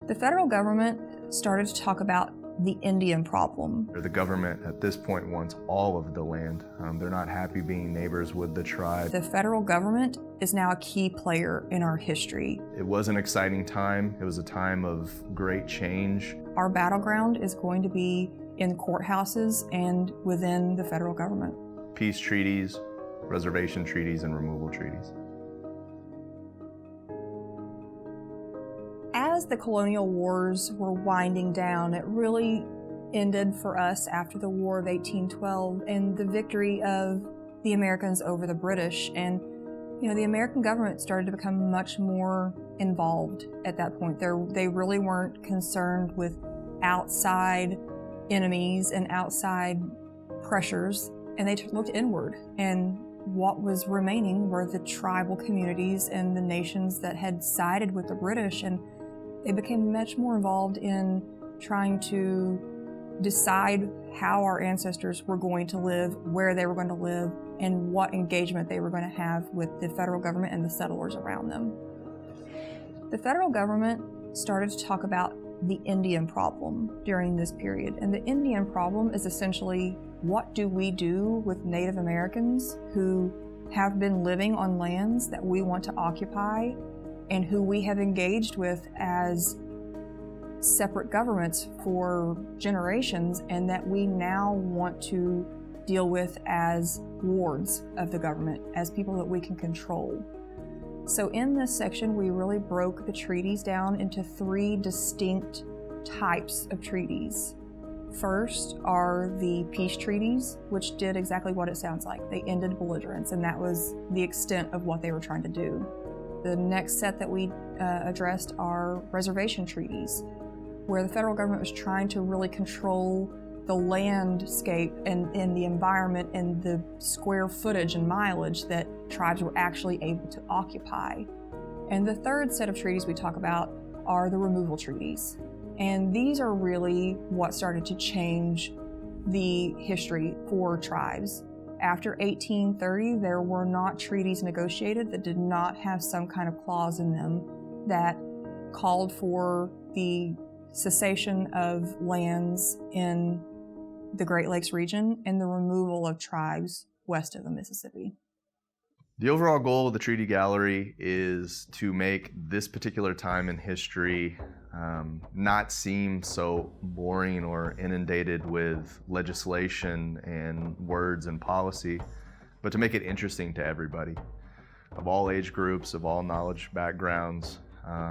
The federal government started to talk about the Indian problem. The government at this point wants all of the land. They're not happy being neighbors with the tribe. The federal government is now a key player in our history. It was an exciting time. It was a time of great change. Our battleground is going to be in courthouses and within the federal government. Peace treaties, reservation treaties, and removal treaties. As the colonial wars were winding down, it really ended for us after the War of 1812 and the victory of the Americans over the British. And, the American government started to become much more involved at that point. They really weren't concerned with outside enemies and outside pressures, and they looked inward. And what was remaining were the tribal communities and the nations that had sided with the British, and they became much more involved in trying to decide how our ancestors were going to live, where they were going to live, and what engagement they were going to have with the federal government and the settlers around them. The federal government started to talk about the Indian problem during this period. And the Indian problem is essentially, what do we do with Native Americans who have been living on lands that we want to occupy and who we have engaged with as separate governments for generations, and that we now want to deal with as wards of the government, as people that we can control. So in this section, we really broke the treaties down into three distinct types of treaties. First are the peace treaties, which did exactly what it sounds like. They ended belligerence, and that was the extent of what they were trying to do. The next set that we addressed are reservation treaties, where the federal government was trying to really control the landscape and the environment and the square footage and mileage that tribes were actually able to occupy. And the third set of treaties we talk about are the removal treaties. And these are really what started to change the history for tribes. After 1830, there were not treaties negotiated that did not have some kind of clause in them that called for the cessation of lands in the Great Lakes region and the removal of tribes west of the Mississippi. The overall goal of the Treaty Gallery is to make this particular time in history not seem so boring or inundated with legislation and words and policy, but to make it interesting to everybody, of all age groups, of all knowledge backgrounds.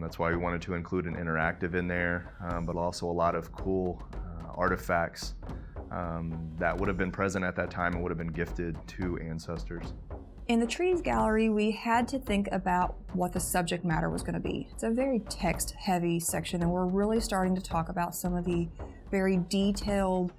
That's why we wanted to include an interactive in there, but also a lot of cool artifacts that would have been present at that time and would have been gifted to ancestors. In the Treaties Gallery, we had to think about what the subject matter was going to be. It's a very text-heavy section, and we're really starting to talk about some of the very detailed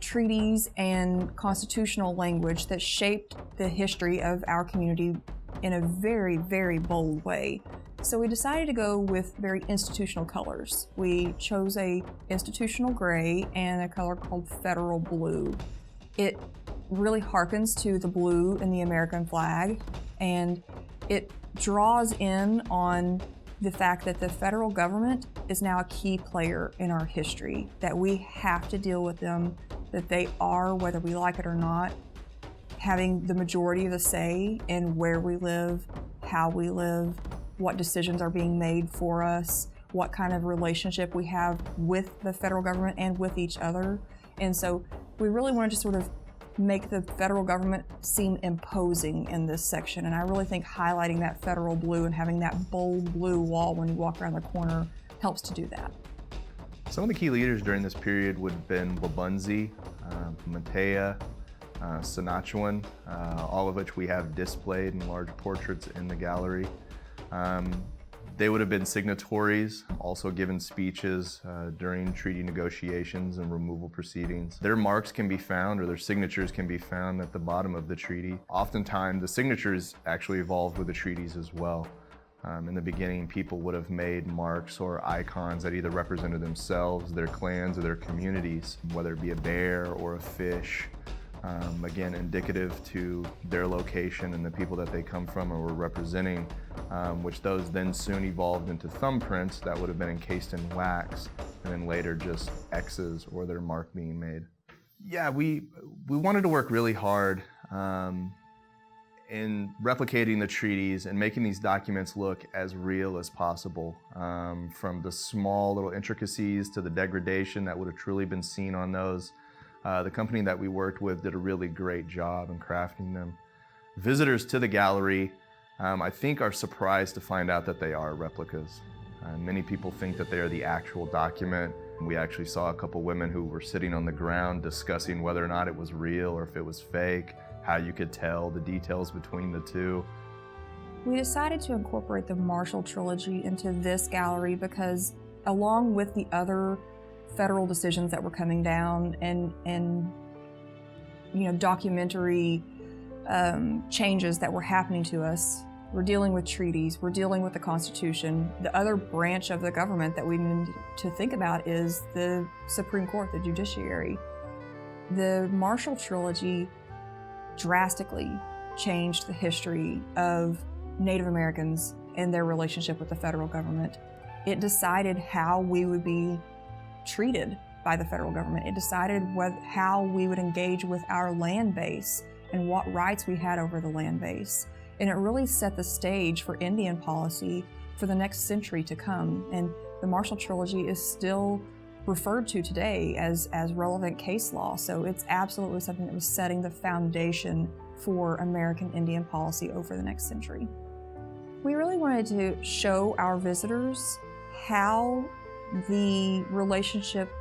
treaties and constitutional language that shaped the history of our community in a very, very bold way. So we decided to go with very institutional colors. We chose a institutional gray and a color called federal blue. It really harkens to the blue in the American flag, and it draws in on the fact that the federal government is now a key player in our history, that we have to deal with them, that they are, whether we like it or not, having the majority of the say in where we live, how we live, what decisions are being made for us, what kind of relationship we have with the federal government and with each other. And so we really wanted to sort of make the federal government seem imposing in this section. And I really think highlighting that federal blue and having that bold blue wall when you walk around the corner helps to do that. Some of the key leaders during this period would have been Wabunzi, Matea, Senatchewan, all of which we have displayed in large portraits in the gallery. They would have been signatories, also given speeches during treaty negotiations and removal proceedings. Their marks can be found, or their signatures can be found at the bottom of the treaty. Oftentimes, the signatures actually evolved with the treaties as well. In the beginning, people would have made marks or icons that either represented themselves, their clans, or their communities, whether it be a bear or a fish, again, indicative to their location and the people that they come from or were representing, which those then soon evolved into thumbprints that would have been encased in wax, and then later just X's or their mark being made. Yeah, we wanted to work really hard in replicating the treaties and making these documents look as real as possible, from the small little intricacies to the degradation that would have truly been seen on those. The company that we worked with did a really great job in crafting them. Visitors to the gallery, I think, are surprised to find out that they are replicas. Many people think that they are the actual document. We actually saw a couple women who were sitting on the ground discussing whether or not it was real or if it was fake, how you could tell the details between the two. We decided to incorporate the Marshall Trilogy into this gallery because, along with the other federal decisions that were coming down and documentary changes that were happening to us, we're dealing with treaties, we're dealing with the Constitution. The other branch of the government that we need to think about is the Supreme Court, the judiciary. The Marshall Trilogy drastically changed the history of Native Americans and their relationship with the federal government. It decided how we would be treated by the federal government. It decided how we would engage with our land base and what rights we had over the land base. And it really set the stage for Indian policy for the next century to come. And the Marshall Trilogy is still referred to today as relevant case law. So it's absolutely something that was setting the foundation for American Indian policy over the next century. We really wanted to show our visitors how the relationship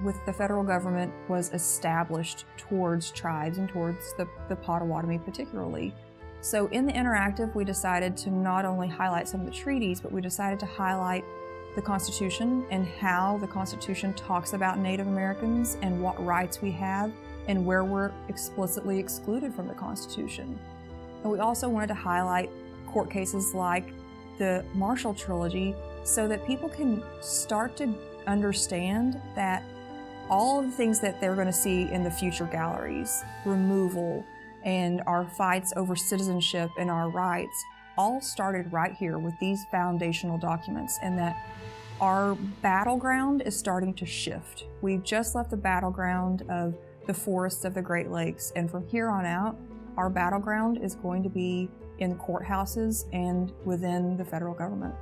with the federal government was established towards tribes and towards the Potawatomi particularly. So in the interactive, we decided to not only highlight some of the treaties, but we decided to highlight the Constitution and how the Constitution talks about Native Americans and what rights we have and where we're explicitly excluded from the Constitution. And we also wanted to highlight court cases like the Marshall Trilogy so that people can start to understand that all of the things that they're going to see in the future galleries, removal, and our fights over citizenship and our rights, all started right here with these foundational documents, and that our battleground is starting to shift. We've just left the battleground of the forests of the Great Lakes, and from here on out, our battleground is going to be in courthouses and within the federal government.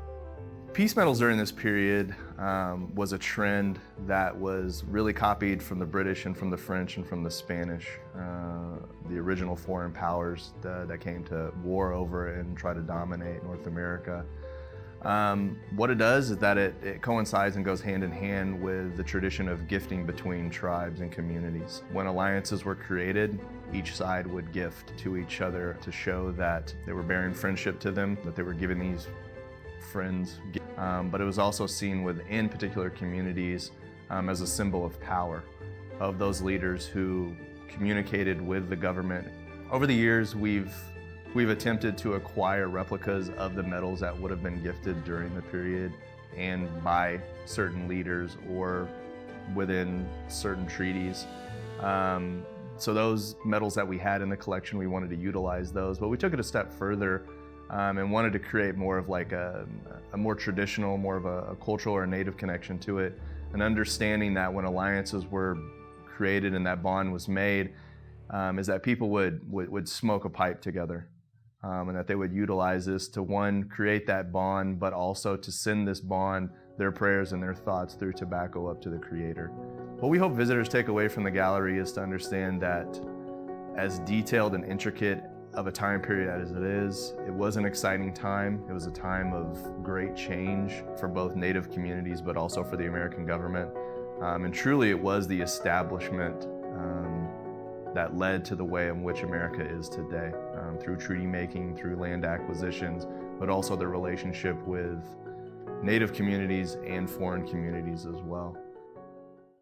Peace medals during this period was a trend that was really copied from the British and from the French and from the Spanish, the original foreign powers that came to war over and try to dominate North America. What it does is that it coincides and goes hand in hand with the tradition of gifting between tribes and communities. When alliances were created, each side would gift to each other to show that they were bearing friendship to them, that they were giving these friends, but it was also seen within particular communities as a symbol of power of those leaders who communicated with the government. Over the years, we've attempted to acquire replicas of the medals that would have been gifted during the period and by certain leaders or within certain treaties. So those medals that we had in the collection, we wanted to utilize those, but we took it a step further and wanted to create more of like a more traditional, more of a cultural or native connection to it, and understanding that when alliances were created and that bond was made, is that people would smoke a pipe together, and that they would utilize this to, one, create that bond, but also to send this bond, their prayers and their thoughts through tobacco up to the Creator. What we hope visitors take away from the gallery is to understand that as detailed and intricate of a time period as it is, it was an exciting time. It was a time of great change for both Native communities, but also for the American government. And truly it was the establishment that led to the way in which America is today, through treaty making, through land acquisitions, but also the relationship with Native communities and foreign communities as well.